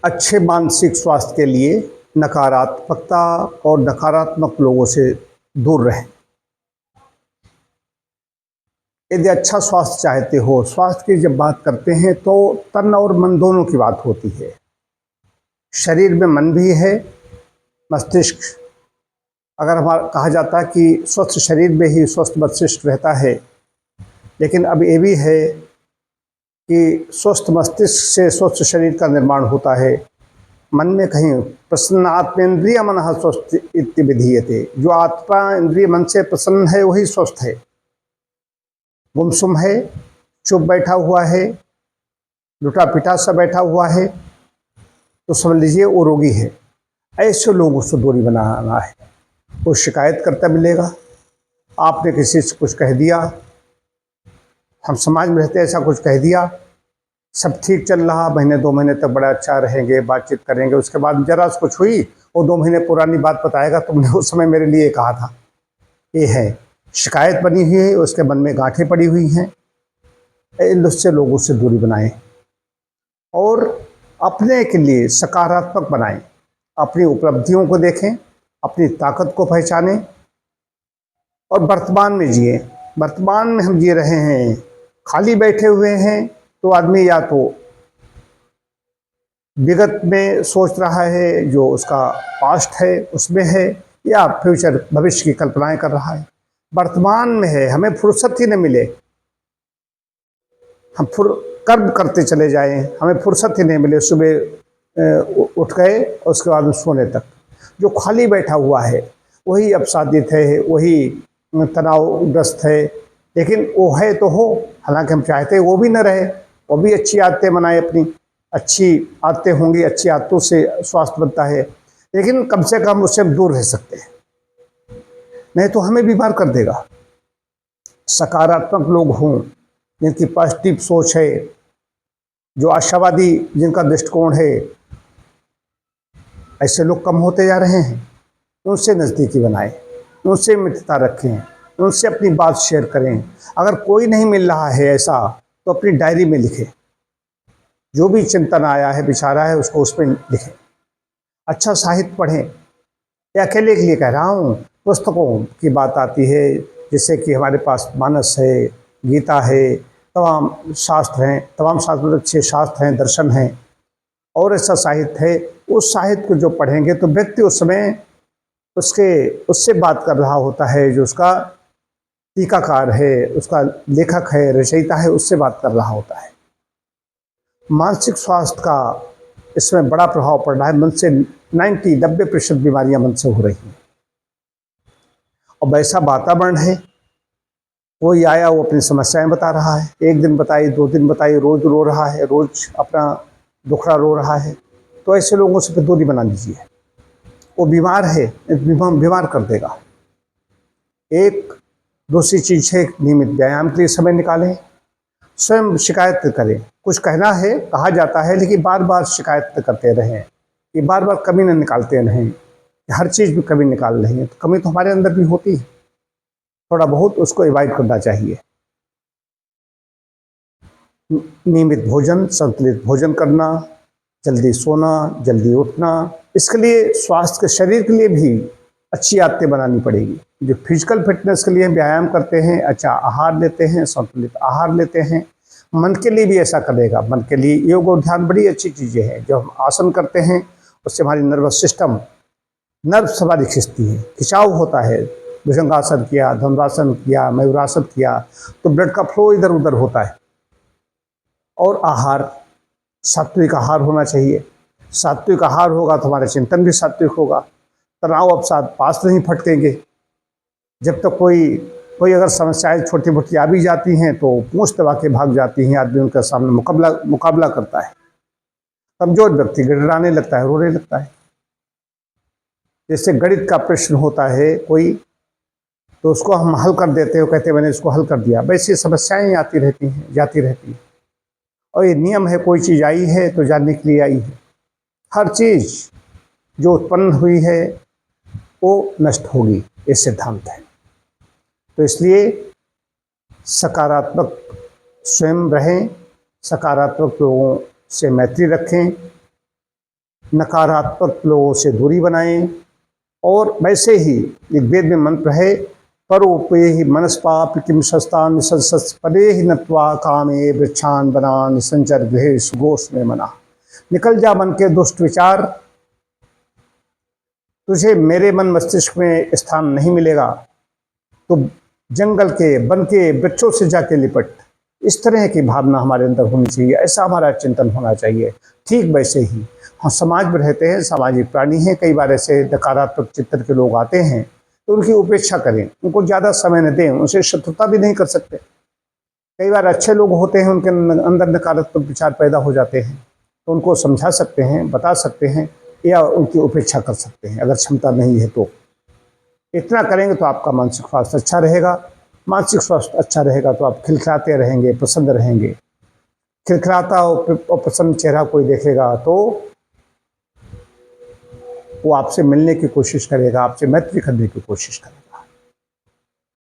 अच्छे मानसिक स्वास्थ्य के लिए नकारात्मकता और नकारात्मक लोगों से दूर रहें। यदि अच्छा स्वास्थ्य चाहते हो, स्वास्थ्य की जब बात करते हैं तो तन और मन दोनों की बात होती है। शरीर में मन भी है, मस्तिष्क। अगर हमारा कहा जाता है कि स्वस्थ शरीर में ही स्वस्थ मस्तिष्क रहता है, लेकिन अब ये भी है कि स्वस्थ मस्तिष्क से स्वस्थ शरीर का निर्माण होता है। मन में कहीं प्रसन्न आत्मेन्द्रिय मनः स्वस्थ इति विधीयते, जो आत्मा इंद्रिय मन से प्रसन्न है वही स्वस्थ है। गुमसुम है, चुप बैठा हुआ है, लुटा पिटा सा बैठा हुआ है, तो समझ लीजिए वो रोगी है। ऐसे लोगों से दूरी बनाना है। कोई शिकायत करता मिलेगा, आपने किसी से कुछ कह दिया, हम समाज में रहते ऐसा कुछ कह दिया, सब ठीक चल रहा, महीने 2 महीने तक बड़ा अच्छा रहेंगे, बातचीत करेंगे, उसके बाद जरा से कुछ हुई, वो 2 महीने पुरानी बात बताएगा, तुमने उस समय मेरे लिए कहा था। ये है, शिकायत बनी हुई है, उसके मन में गांठें पड़ी हुई हैं। इन से लोगों से दूरी बनाएं और अपने के लिए सकारात्मक बनाएं। अपनी उपलब्धियों को देखें, अपनी ताकत को पहचानें और वर्तमान में जिए। वर्तमान में हम जी रहे हैं, खाली बैठे हुए हैं तो आदमी या तो विगत में सोच रहा है, जो उसका पास्ट है उसमें है, या फ्यूचर भविष्य की कल्पनाएं कर रहा है। वर्तमान में है, हमें फुर्सत ही न मिले, हम कर्म करते चले जाएं, हमें फुर्सत ही नहीं मिले सुबह उठ गए उसके बाद सोने तक। जो खाली बैठा हुआ है वही अवसादित है, वही तनावग्रस्त है। लेकिन वो है तो हो, हालांकि हम चाहते हैं वो भी न रहे, वो भी अच्छी आदतें बनाए, अपनी अच्छी आदतें होंगी, अच्छी आदतों से स्वास्थ्य बनता है। लेकिन कम से कम उससे हम दूर रह सकते हैं, नहीं तो हमें बीमार कर देगा। सकारात्मक लोग हों, जिनकी पॉजिटिव सोच है, जो आशावादी जिनका दृष्टिकोण है, ऐसे लोग कम होते जा रहे हैं। उनसे नज़दीकी बनाएं, उनसे मित्रता रखें, उनसे अपनी बात शेयर करें। अगर कोई नहीं मिल रहा है ऐसा, तो अपनी डायरी में लिखें, जो भी चिंतन आया है, विचार आया है, उसको उसमें लिखें। अच्छा साहित्य पढ़ें। या अकेले के लिए कह रहा हूँ, पुस्तकों की बात आती है, जैसे कि हमारे पास मानस है, गीता है, तमाम शास्त्र हैं, तमाम शास्त्र अच्छे शास्त्र हैं, दर्शन हैं, और ऐसा साहित्य है। उस साहित्य को जो पढ़ेंगे तो व्यक्ति उस समय उससे बात कर रहा होता है, जो उसका टीकाकार है, उसका लेखक है, रचयिता है, उससे बात कर रहा होता है। मानसिक स्वास्थ्य का इसमें बड़ा प्रभाव पड़ रहा है। मन से 90% बीमारियां मन से हो रही हैं। और वैसा वातावरण है, कोई आया वो अपनी समस्याएं बता रहा है, 1 दिन बताई, 2 दिन बताई, रोज रो रहा है, रोज अपना दुखड़ा रो रहा है, तो ऐसे लोगों से फिर दूरी बना लीजिए। वो बीमार है, बीमार कर देगा। एक दूसरी चीज है, नियमित व्यायाम के लिए समय निकालें, स्वयं शिकायत करें। कुछ कहना है, कहा जाता है, लेकिन बार बार शिकायत करते रहें, ये बार बार कमी न निकालते रहें। हर चीज़ में कमी निकाल रही है, तो कमी तो हमारे अंदर भी होती है, थोड़ा बहुत उसको अवॉइड करना चाहिए। नियमित भोजन, संतुलित भोजन करना, जल्दी सोना, जल्दी उठना, इसके लिए स्वास्थ्य के शरीर के लिए भी अच्छी आदतें बनानी पड़ेगी। जो फिजिकल फिटनेस के लिए व्यायाम करते हैं, अच्छा आहार लेते हैं, संतुलित आहार लेते हैं, मन के लिए भी ऐसा करेगा। मन के लिए योग और ध्यान बड़ी अच्छी चीज़ें हैं। जब हम आसन करते हैं उससे हमारी नर्वस सिस्टम, नर्व्स हमारी खिंचती है, खिंचाव होता है। भुजंगासन किया, धनुरासन किया, मयूरासन किया, तो ब्लड का फ्लो इधर उधर होता है। और आहार, सात्विक आहार होना चाहिए। सात्विक आहार होगा तो हमारा चिंतन भी सात्विक होगा, तनाव अवसाद पास नहीं फटकेंगे। जब तक कोई अगर समस्याएं छोटी मोटी आ भी जाती हैं तो पूंछ दबा के भाग जाती हैं, आदमी उनके सामने मुकाबला करता है। कमजोर व्यक्ति गिड़गिड़ाने लगता है, रोने लगता है। जैसे गणित का प्रश्न होता है कोई, तो उसको हम हल कर देते हो, कहते हैं मैंने इसको हल कर दिया, वैसी समस्याएं आती रहती हैं, जाती रहती हैं। और ये नियम है, कोई चीज़ आई है तो जानने के लिए आई है। हर चीज़ जो उत्पन्न हुई है वो नष्ट होगी, ये सिद्धांत है। तो इसलिए सकारात्मक स्वयं रहें, सकारात्मक लोगों से मैत्री रखें, नकारात्मक लोगों से दूरी बनाएं। और वैसे ही एक वेद में मंत्र है, परोपे ही मनस्पाप किम शस्तान सत्सस परे ही नत्वा कामे वृक्षान बनान संचर गृहेश गोश में मना। निकल जा मन के दुष्ट विचार, तुझे मेरे मन मस्तिष्क में स्थान नहीं मिलेगा, तो जंगल के वन के वृक्षों से जाके लिपट। इस तरह की भावना हमारे अंदर होनी चाहिए, ऐसा हमारा चिंतन होना चाहिए। ठीक वैसे ही हम समाज में रहते हैं, सामाजिक प्राणी हैं, कई बार ऐसे नकारात्मक चित्त के लोग आते हैं, तो उनकी उपेक्षा करें, उनको ज़्यादा समय न दें, उनसे शत्रुता भी नहीं कर सकते। कई बार अच्छे लोग होते हैं, उनके अंदर नकारात्मक विचार पैदा हो जाते हैं, तो उनको समझा सकते हैं, बता सकते हैं, या उनकी उपेक्षा कर सकते हैं अगर क्षमता नहीं है तो। इतना करेंगे तो आपका मानसिक स्वास्थ्य अच्छा रहेगा। मानसिक स्वास्थ्य अच्छा रहेगा तो आप खिलखिलाते रहेंगे, प्रसन्न रहेंगे। खिलखिलाता और प्रसन्न चेहरा कोई देखेगा तो वो आपसे मिलने की कोशिश करेगा, आपसे मैत्री करने की कोशिश करेगा।